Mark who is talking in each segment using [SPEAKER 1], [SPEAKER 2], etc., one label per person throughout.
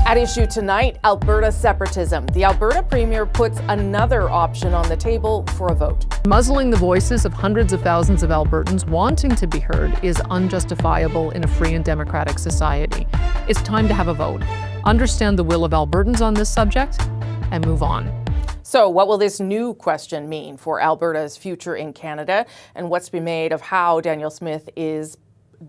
[SPEAKER 1] At issue tonight, Alberta separatism. The Alberta Premier puts another option on the table for a vote.
[SPEAKER 2] Muzzling the voices of hundreds of thousands of Albertans wanting to be heard is unjustifiable in a free and democratic society. It's time to have a vote, understand the will of Albertans on this subject, and move on.
[SPEAKER 1] So what will this new question mean for Alberta's future in Canada, and what's been made of how Danielle Smith is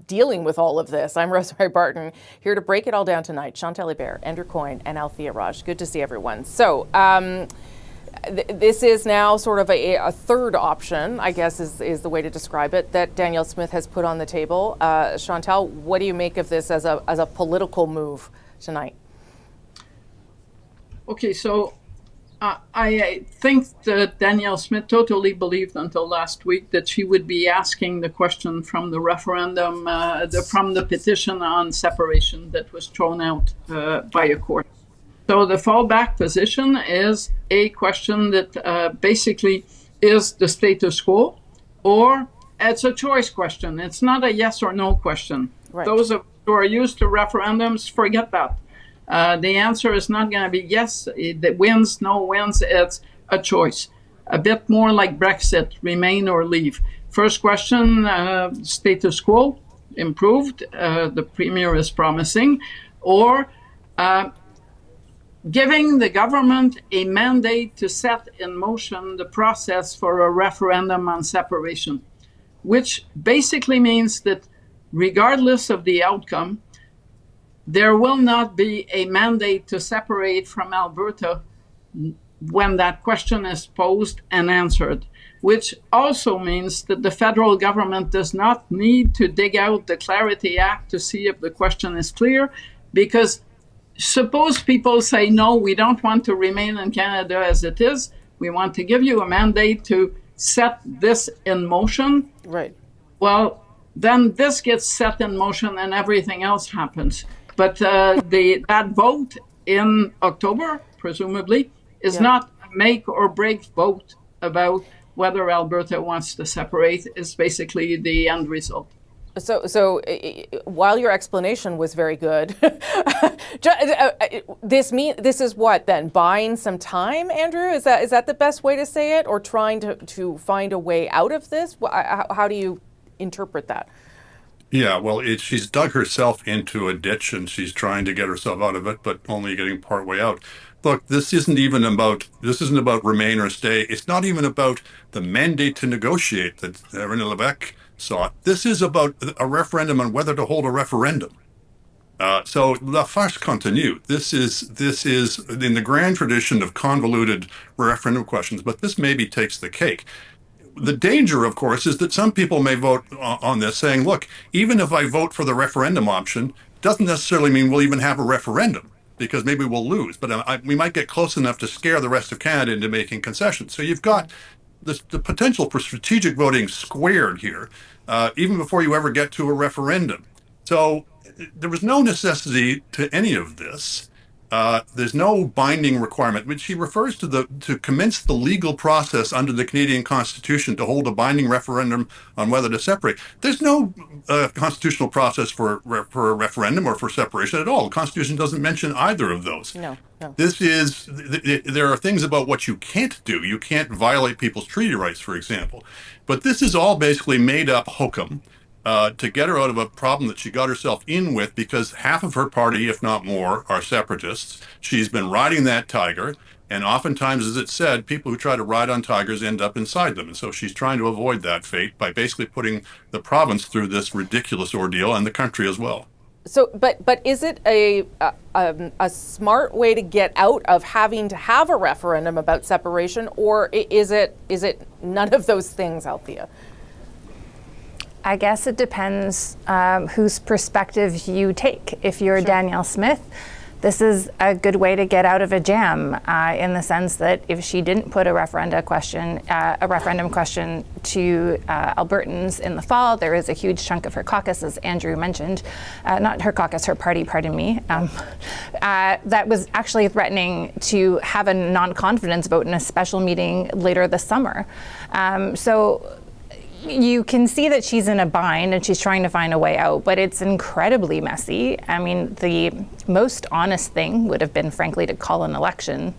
[SPEAKER 1] dealing with all of this? I'm Rosemary Barton, here to break it all down tonight. Chantal Hébert, Andrew Coyne, and Althea Raj. Good to see everyone. So this is now sort of a third option, I guess is the way to describe it, that Danielle Smith has put on the table. Chantal, what do you make of this as a political move tonight?
[SPEAKER 3] Okay, so I think that Danielle Smith totally believed until last week that she would be asking the question from the referendum, from the petition on separation that was thrown out by a court. So the fallback position is a question that basically is the status quo, or it's a choice question. It's not a yes or no question. Right. Those who are used to referendums, forget that. The answer is not going to be yes, that wins, no wins. It's a choice. A bit more like Brexit, remain or leave. First question, status quo, improved, the Premier is promising, or giving the government a mandate to set in motion the process for a referendum on separation, which basically means that regardless of the outcome, there will not be a mandate to separate from Alberta when that question is posed and answered, which also means that the federal government does not need to dig out the Clarity Act to see if the question is clear, because suppose people say, no, we don't want to remain in Canada as it is. We want to give you a mandate to set this in motion.
[SPEAKER 1] Right.
[SPEAKER 3] Well, then this gets set in motion and everything else happens. But that vote in October, presumably, is not a make or break vote about whether Alberta wants to separate. It's basically the end result.
[SPEAKER 1] So while your explanation was very good, this is what then? Buying some time, Andrew? Is that the best way to say it, or trying to find a way out of this? How do you interpret that?
[SPEAKER 4] Yeah, well, she's dug herself into a ditch and she's trying to get herself out of it, but only getting part way out. Look, this isn't about remain or stay. It's not even about the mandate to negotiate that René Lévesque sought. This is about a referendum on whether to hold a referendum. So la farce continue. This is in the grand tradition of convoluted referendum questions, but this maybe takes the cake. The danger, of course, is that some people may vote on this saying, look, even if I vote for the referendum option, doesn't necessarily mean we'll even have a referendum, because maybe we'll lose. But we might get close enough to scare the rest of Canada into making concessions. So you've got the potential for strategic voting squared here, even before you ever get to a referendum. So there was no necessity to any of this. There's no binding requirement, which he refers to commence the legal process under the Canadian Constitution to hold a binding referendum on whether to separate. There's no constitutional process for a referendum or for separation at all. The Constitution doesn't mention either of those.
[SPEAKER 1] No.
[SPEAKER 4] There are things about what you can't do. You can't violate people's treaty rights, for example. But this is all basically made up hokum to get her out of a problem that she got herself in with, because half of her party, if not more, are separatists. She's been riding that tiger, and oftentimes, as it said, people who try to ride on tigers end up inside them. And so she's trying to avoid that fate by basically putting the province through this ridiculous ordeal, and the country as well.
[SPEAKER 1] So, but is it a smart way to get out of having to have a referendum about separation, or is it none of those things, Althea?
[SPEAKER 5] I guess it depends whose perspective you take. If you're Danielle Smith, this is a good way to get out of a jam, in the sense that if she didn't put a referendum question to Albertans in the fall, there is a huge chunk of her caucus, as Andrew mentioned, not her caucus, her party, pardon me, that was actually threatening to have a non-confidence vote in a special meeting later this summer. So You can see that she's in a bind and she's trying to find a way out, but it's incredibly messy. I mean, the most honest thing would have been, frankly, to call an election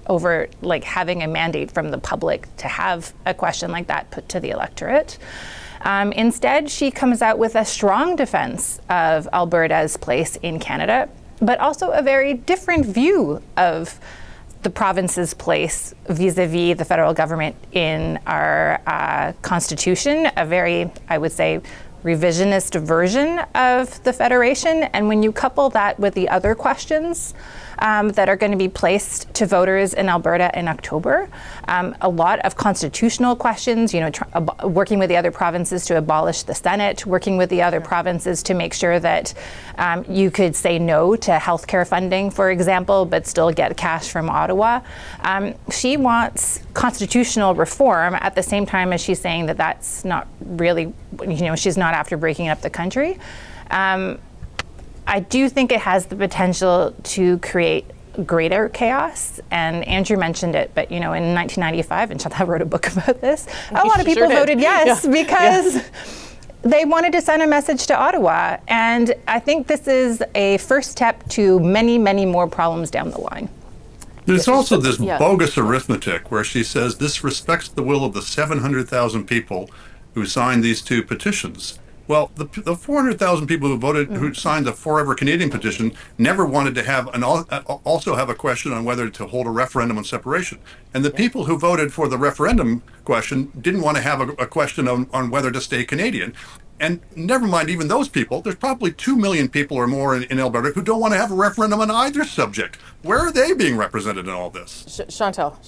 [SPEAKER 5] over like having a mandate from the public to have a question like that put to the electorate. Instead, she comes out with a strong defense of Alberta's place in Canada, but also a very different view of the province's place vis-a-vis the federal government in our constitution, a very, I would say, revisionist version of the Federation. And when you couple that with the other questions that are going to be placed to voters in Alberta in October, a lot of constitutional questions, you know, working with the other provinces to abolish the Senate, working with the other provinces to make sure that you could say no to healthcare funding, for example, but still get cash from Ottawa. She wants constitutional reform at the same time as she's saying that that's not really, you know, she's not after breaking up the country. I do think it has the potential to create greater chaos, and Andrew mentioned it, but you know, in 1995, and Chantal wrote a book about this, a lot of people voted yes because they wanted to send a message to Ottawa, and I think this is a first step to many, many more problems down the line.
[SPEAKER 4] There's also this bogus arithmetic where she says this respects the will of the 700,000 people who signed these two petitions. Well, the 400,000 people who voted, who signed the Forever Canadian petition, never wanted to have also have a question on whether to hold a referendum on separation. And the people who voted for the referendum question didn't want to have a question on whether to stay Canadian. And never mind even those people, there's probably 2 million people or more in Alberta who don't want to have a referendum on either subject. Where are they being represented in all this?
[SPEAKER 1] Chantal.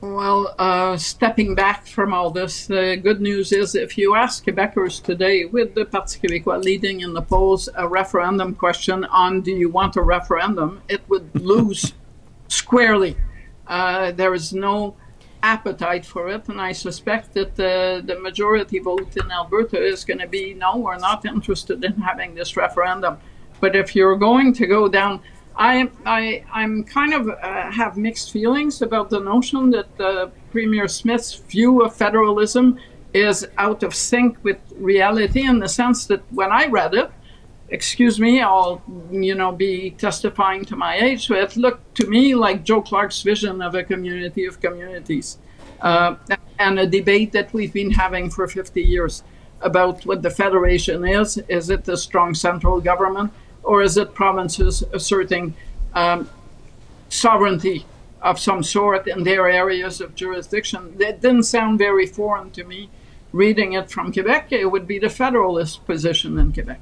[SPEAKER 3] Well, stepping back from all this, the good news is if you ask Quebecers today, with the Parti Québécois leading in the polls, a referendum question on do you want a referendum, it would lose squarely. There is no appetite for it, and I suspect that the majority vote in Alberta is going to be, no, we're not interested in having this referendum. But if you're going to go down, I'm kind of have mixed feelings about the notion that Premier Smith's view of federalism is out of sync with reality, in the sense that when I read it, excuse me, I'll be testifying to my age, but it looked to me like Joe Clark's vision of a community of communities, and a debate that we've been having for 50 years about what the federation is. Is it a strong central government? Or is it provinces asserting sovereignty of some sort in their areas of jurisdiction? That didn't sound very foreign to me. Reading it from Quebec, it would be the federalist position in Quebec.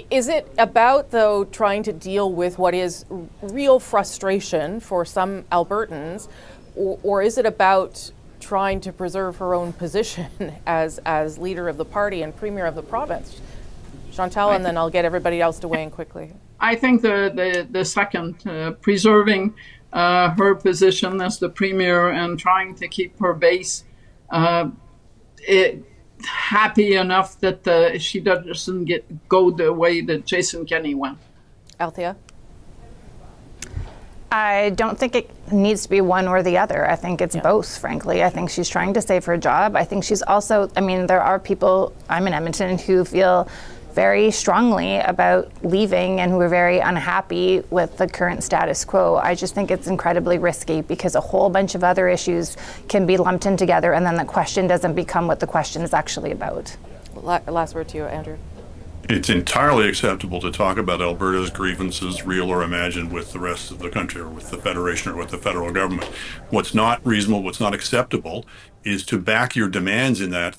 [SPEAKER 1] Is it about, though, trying to deal with what is real frustration for some Albertans, or is it about trying to preserve her own position as leader of the party and premier of the province? Chantal, and then I'll get everybody else to weigh in quickly.
[SPEAKER 3] I think the second, preserving her position as the premier and trying to keep her base happy enough that she doesn't go the way that Jason Kenney went.
[SPEAKER 1] Althea?
[SPEAKER 5] I don't think it needs to be one or the other. I think it's both, frankly. I think she's trying to save her job. I think she's also, there are people, I'm in Edmonton, who feel very strongly about leaving and who are very unhappy with the current status quo. I just think it's incredibly risky because a whole bunch of other issues can be lumped in together, and then the question doesn't become what the question is actually about.
[SPEAKER 1] Last word to you, Andrew.
[SPEAKER 4] It's entirely acceptable to talk about Alberta's grievances, real or imagined, with the rest of the country or with the Federation or with the federal government. What's not reasonable, what's not acceptable, is to back your demands in that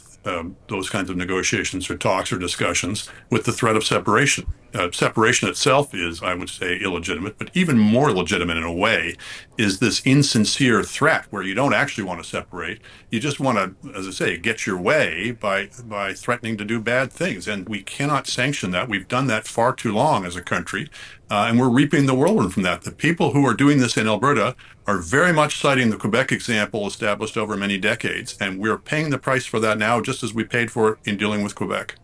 [SPEAKER 4] those kinds of negotiations or talks or discussions with the threat of separation. Separation itself is, I would say, illegitimate, but even more legitimate in a way is this insincere threat where you don't actually want to separate. You just want to, as I say, get your way by threatening to do bad things. And we cannot sanction that. We've done that far too long as a country, and we're reaping the whirlwind from that. The people who are doing this in Alberta are very much citing the Quebec example established over many decades, and we're paying the price for that now, just as we paid for it in dealing with Quebec.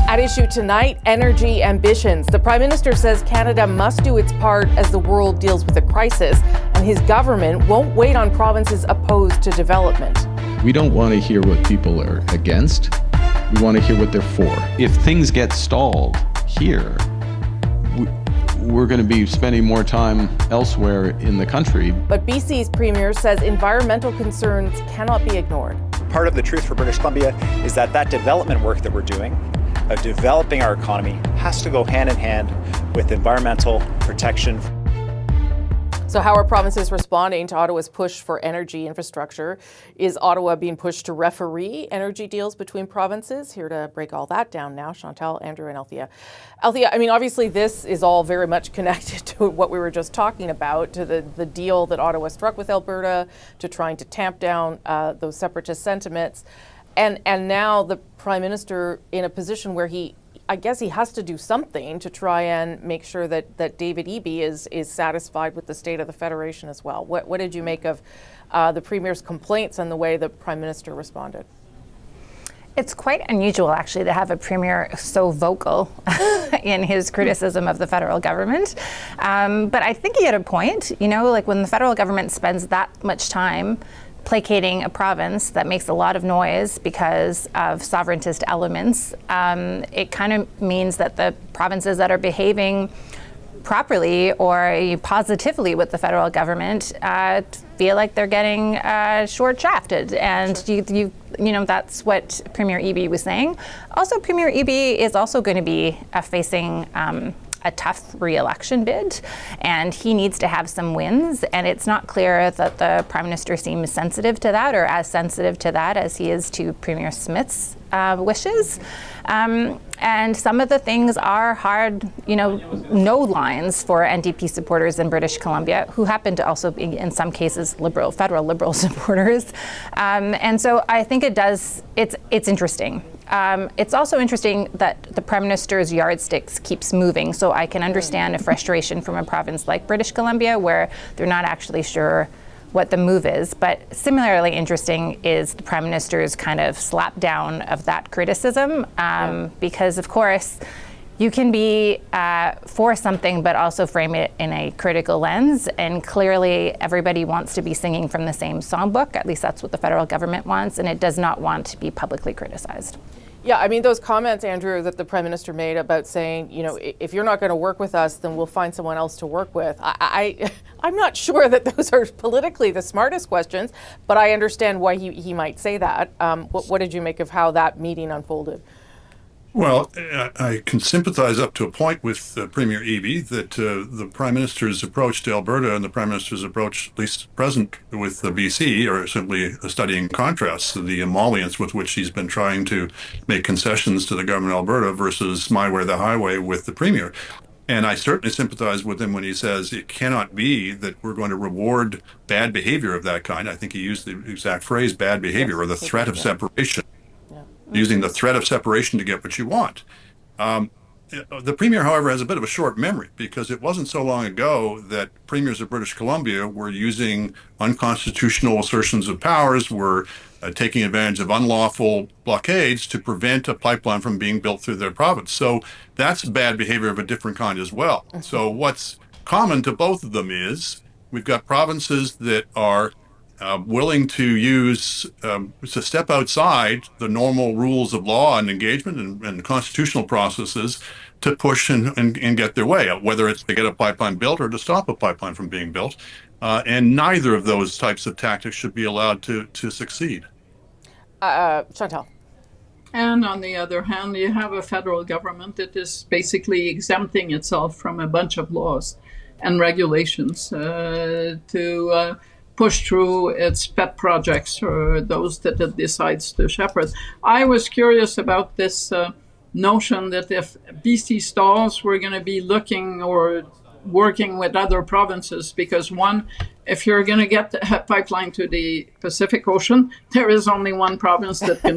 [SPEAKER 1] At issue tonight, energy ambitions. The Prime Minister says Canada must do its part as the world deals with a crisis, and his government won't wait on provinces opposed to development.
[SPEAKER 6] We don't want to hear what people are against. We want to hear what they're for. If things get stalled here, we're going to be spending more time elsewhere in the country.
[SPEAKER 1] But BC's premier says environmental concerns cannot be ignored.
[SPEAKER 7] Part of the truth for British Columbia is that development work that we're doing, of developing our economy, has to go hand in hand with environmental protection.
[SPEAKER 1] So how are provinces responding to Ottawa's push for energy infrastructure? Is Ottawa being pushed to referee energy deals between provinces? Here to break all that down now, Chantal, Andrew, and Althea. Althea, I mean, obviously this is all very much connected to what we were just talking about, to the deal that Ottawa struck with Alberta, to trying to tamp down those separatist sentiments. And now the Prime Minister in a position where I guess he has to do something to try and make sure that David Eby is satisfied with the state of the Federation as well. What did you make of the Premier's complaints and the way the Prime Minister responded?
[SPEAKER 5] It's quite unusual, actually, to have a Premier so vocal in his criticism of the federal government. But I think he had a point. You know, like when the federal government spends that much time placating a province that makes a lot of noise because of sovereigntist elements, it kind of means that the provinces that are behaving properly or positively with the federal government feel like they're getting short shafted, and you know that's what Premier Eby was saying. Also, Premier Eby is also going to be facing a tough re-election bid, and he needs to have some wins, and it's not clear that the Prime Minister seems sensitive to that, or as sensitive to that as he is to Premier Smith's wishes. And some of the things are hard, no lines for NDP supporters in British Columbia, who happen to also be, in some cases, federal Liberal supporters. And so I think it's interesting. It's also interesting that the Prime Minister's yardsticks keeps moving, so I can understand a frustration from a province like British Columbia where they're not actually sure what the move is. But similarly interesting is the Prime Minister's kind of slap down of that criticism, because of course you can be for something but also frame it in a critical lens, and clearly everybody wants to be singing from the same songbook. At least that's what the federal government wants, and it does not want to be publicly criticized.
[SPEAKER 1] Yeah, I mean, those comments, Andrew, that the Prime Minister made about saying, if you're not going to work with us, then we'll find someone else to work with. I'm not sure that those are politically the smartest questions, but I understand why he might say that. What did you make of how that meeting unfolded?
[SPEAKER 4] Well, I can sympathize up to a point with Premier Eby that the Prime Minister's approach to Alberta and the Prime Minister's approach, at least present with the BC, are simply studying contrasts, the emollients with which he's been trying to make concessions to the government of Alberta versus my way or the highway with the Premier. And I certainly sympathize with him when he says it cannot be that we're going to reward bad behavior of that kind. I think he used the exact phrase, bad behavior, or the threat of separation. Using the threat of separation to get what you want. The Premier, however, has a bit of a short memory, because it wasn't so long ago that premiers of British Columbia were using unconstitutional assertions of powers, were taking advantage of unlawful blockades to prevent a pipeline from being built through their province. So that's bad behavior of a different kind as well. So what's common to both of them is we've got provinces that are willing to step outside the normal rules of law and engagement and constitutional processes to push and get their way, whether it's to get a pipeline built or to stop a pipeline from being built. And neither of those types of tactics should be allowed to succeed.
[SPEAKER 1] Chantal.
[SPEAKER 3] And on the other hand, you have a federal government that is basically exempting itself from a bunch of laws and regulations to push through its pet projects or those that it decides to shepherd. I was curious about this notion that if BC stalls were going to be looking or working with other provinces, because one, if you're going to get a pipeline to the Pacific Ocean, there is only one province that can.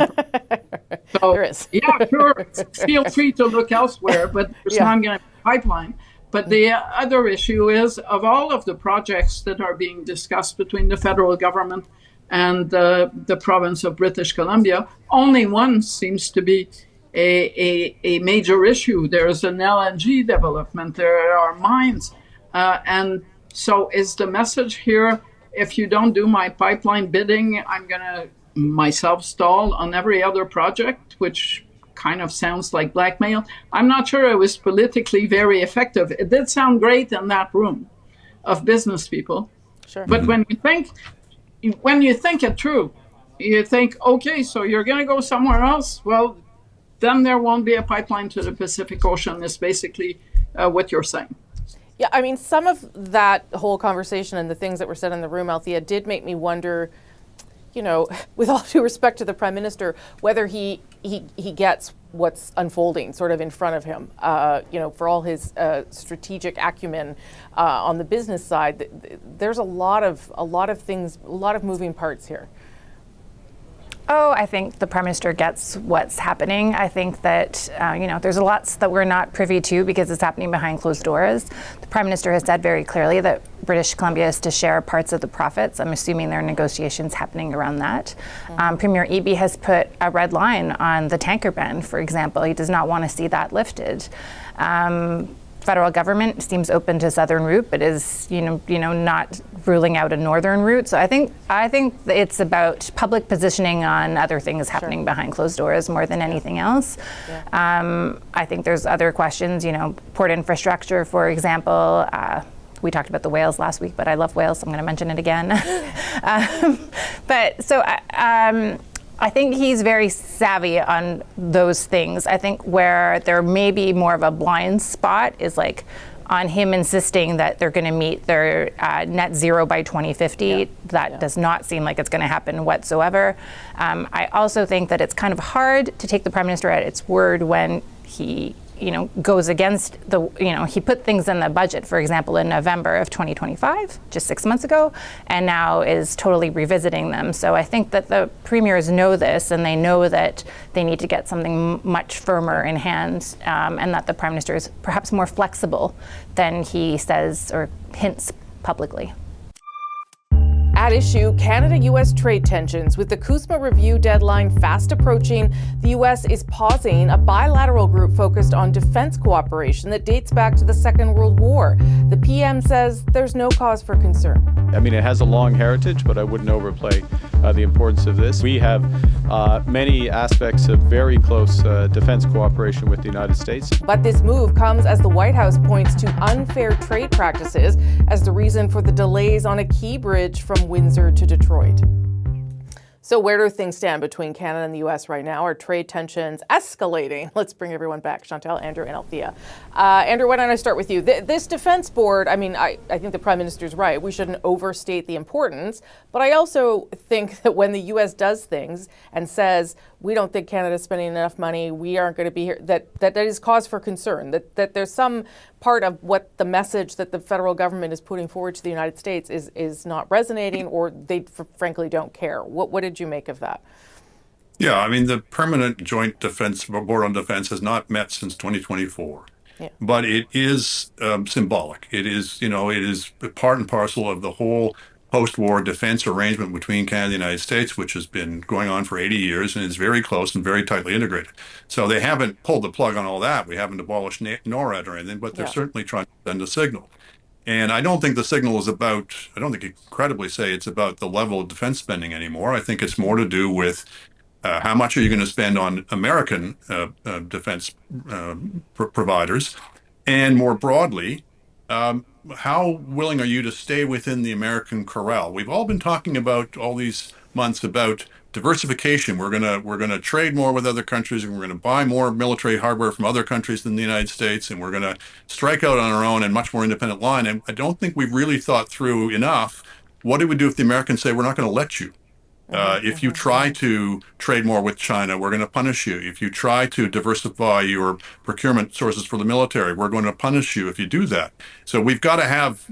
[SPEAKER 3] So,
[SPEAKER 1] there is.
[SPEAKER 3] Yeah, sure. Feel free to look elsewhere, but there's not going to be a pipeline. But the other issue is, of all of the projects that are being discussed between the federal government and the province of British Columbia, only one seems to be a major issue. There's an LNG development, there are mines. And so is the message here, if you don't do my pipeline bidding, I'm going to myself stall on every other project, which kind of sounds like blackmail. I'm not sure it was politically very effective. It did sound great in that room of business people.
[SPEAKER 1] Sure.
[SPEAKER 3] But when you think it through, you think, okay, so you're going to go somewhere else? Well, then there won't be a pipeline to the Pacific Ocean is basically what you're saying.
[SPEAKER 1] Yeah, I mean, some of that whole conversation and the things that were said in the room, Althea, did make me wonder, with all due respect to the Prime Minister, whether he gets what's unfolding sort of in front of him, for all his strategic acumen on the business side. There's a lot of things, a lot of moving parts here.
[SPEAKER 5] Oh, I think the Prime Minister gets what's happening. I think that, there's lots that we're not privy to because it's happening behind closed doors. The Prime Minister has said very clearly that British Columbia is to share parts of the profits. I'm assuming there are negotiations happening around that. Premier Eby has put a red line on the tanker ban, for example. He does not want to see that lifted. Federal government seems open to southern route, but is not ruling out a northern route. So I think it's about public positioning on other things happening behind closed doors more than anything else. Yeah. I think there's other questions. Port infrastructure, for example. We talked about the whales last week, but I love whales, so I'm going to mention it again. I think he's very savvy on those things. I think where there may be more of a blind spot is like on him insisting that they're going to meet their net zero by 2050. Yeah. That does not seem like it's going to happen whatsoever. I also think that it's kind of hard to take the Prime Minister at its word when he goes against he put things in the budget, for example, in November of 2025, just 6 months ago, and now is totally revisiting them. So I think that the premiers know this, and they know that they need to get something much firmer in hand, and that the Prime Minister is perhaps more flexible than he says or hints publicly.
[SPEAKER 1] At issue, Canada-U.S. trade tensions. With the CUSMA review deadline fast approaching, the U.S. is pausing a bilateral group focused on defense cooperation that dates back to the Second World War. The PM says there's no cause for concern.
[SPEAKER 6] I mean, it has a long heritage, but I wouldn't overplay the importance of this. We have many aspects of very close defense cooperation with the United States.
[SPEAKER 1] But this move comes as the White House points to unfair trade practices as the reason for the delays on a key bridge from Windsor to Detroit. So where do things stand between Canada and the U.S. right now? Are trade tensions escalating? Let's bring everyone back. Chantal, Andrew, and Althea. Andrew, why don't I start with you? This defense board, I mean, I think the Prime Minister's right. We shouldn't overstate the importance. But I also think that when the U.S. does things and says, we don't think Canada's spending enough money, we aren't going to be here, that is cause for concern, that there's some part of what the message that the federal government is putting forward to the United States is not resonating, or they frankly don't care. What did you make of that?
[SPEAKER 4] Yeah, I mean, the Permanent Joint Defense Board on Defense has not met since 2024. Yeah. But it is symbolic. It is part and parcel of the whole post-war defense arrangement between Canada and the United States, which has been going on for 80 years and is very close and very tightly integrated. So they haven't pulled the plug on all that. We haven't abolished NORAD or anything, but they're certainly trying to send a signal. And I don't think the signal is about, I don't think you can credibly say it's about the level of defense spending anymore. I think it's more to do with how much are you going to spend on American defense providers, and more broadly, how willing are you to stay within the American corral? We've all been talking about all these months about diversification. We're gonna trade more with other countries, and we're gonna buy more military hardware from other countries than the United States, and we're gonna strike out on our own and much more independent line. And I don't think we've really thought through enough. What do we do if the Americans say we're not going to let you? If you try to trade more with China, we're going to punish you. If you try to diversify your procurement sources for the military, we're going to punish you if you do that. So we've got to have,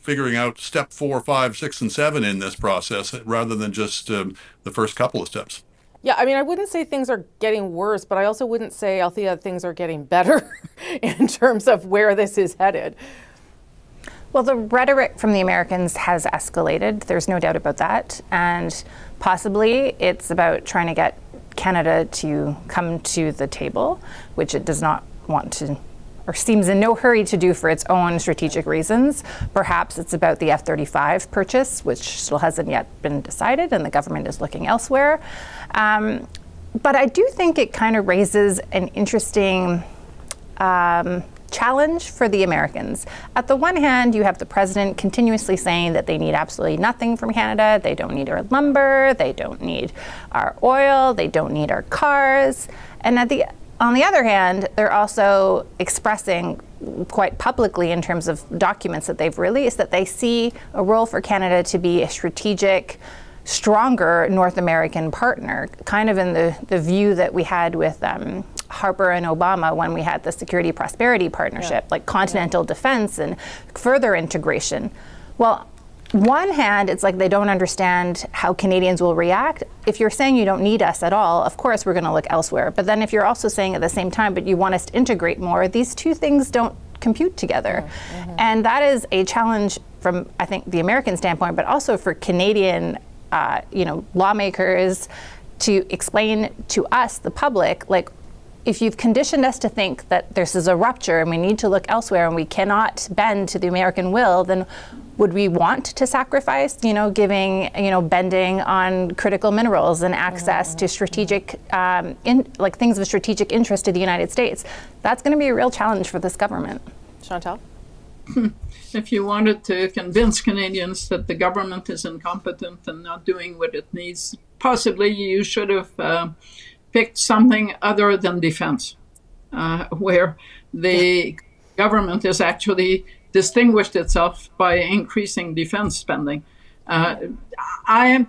[SPEAKER 4] figuring out step 4, 5, 6, and 7 in this process rather than just the first couple of steps.
[SPEAKER 1] Yeah, I mean, I wouldn't say things are getting worse, but I also wouldn't say, Althea, things are getting better in terms of where this is headed.
[SPEAKER 5] Well, the rhetoric from the Americans has escalated. There's no doubt about that. And possibly it's about trying to get Canada to come to the table, which it does not want to or seems in no hurry to do for its own strategic reasons. Perhaps it's about the F-35 purchase, which still hasn't yet been decided, and the government is looking elsewhere. But I do think it kind of raises an interesting challenge for the Americans. At the one hand, you have the president continuously saying that they need absolutely nothing from Canada. They don't need our lumber, they don't need our oil, they don't need our cars. And on the other hand, they're also expressing quite publicly in terms of documents that they've released that they see a role for Canada to be a strategic, stronger North American partner, kind of in the view that we had with Harper and Obama when we had the Security Prosperity Partnership, like continental defense and further integration. Well, one hand, it's like they don't understand how Canadians will react. If you're saying you don't need us at all, of course we're going to look elsewhere. But then if you're also saying at the same time, but you want us to integrate more, these two things don't compute together. And that is a challenge from, I think, the American standpoint, but also for Canadian lawmakers to explain to us, the public, like, if you've conditioned us to think that this is a rupture and we need to look elsewhere and we cannot bend to the American will, then would we want to sacrifice, bending on critical minerals and access to strategic, things of strategic interest to the United States? That's going to be a real challenge for this government.
[SPEAKER 1] Chantal?
[SPEAKER 3] If you wanted to convince Canadians that the government is incompetent and not doing what it needs, possibly you should have picked something other than defense, where the government has actually distinguished itself by increasing defense spending. I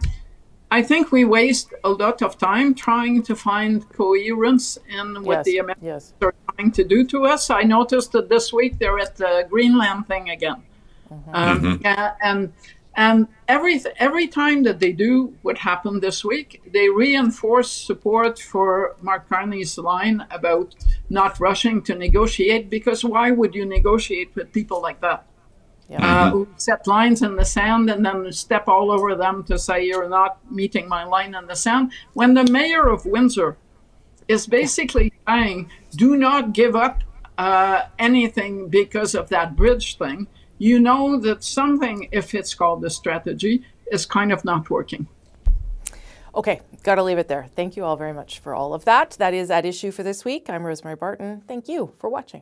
[SPEAKER 3] think we waste a lot of time trying to find coherence in what the Americans are trying to do to us. I noticed that this week they're at the Greenland thing again. And every time that they do what happened this week, they reinforce support for Mark Carney's line about not rushing to negotiate, because why would you negotiate with people like that? Who set lines in the sand and then step all over them to say you're not meeting my line in the sand, when the mayor of Windsor is basically saying, do not give up anything because of that bridge thing. You know that something, if it's called a strategy, is kind of not working.
[SPEAKER 1] Okay, got to leave it there. Thank you all very much for all of that. That is At Issue for this week. I'm Rosemary Barton. Thank you for watching.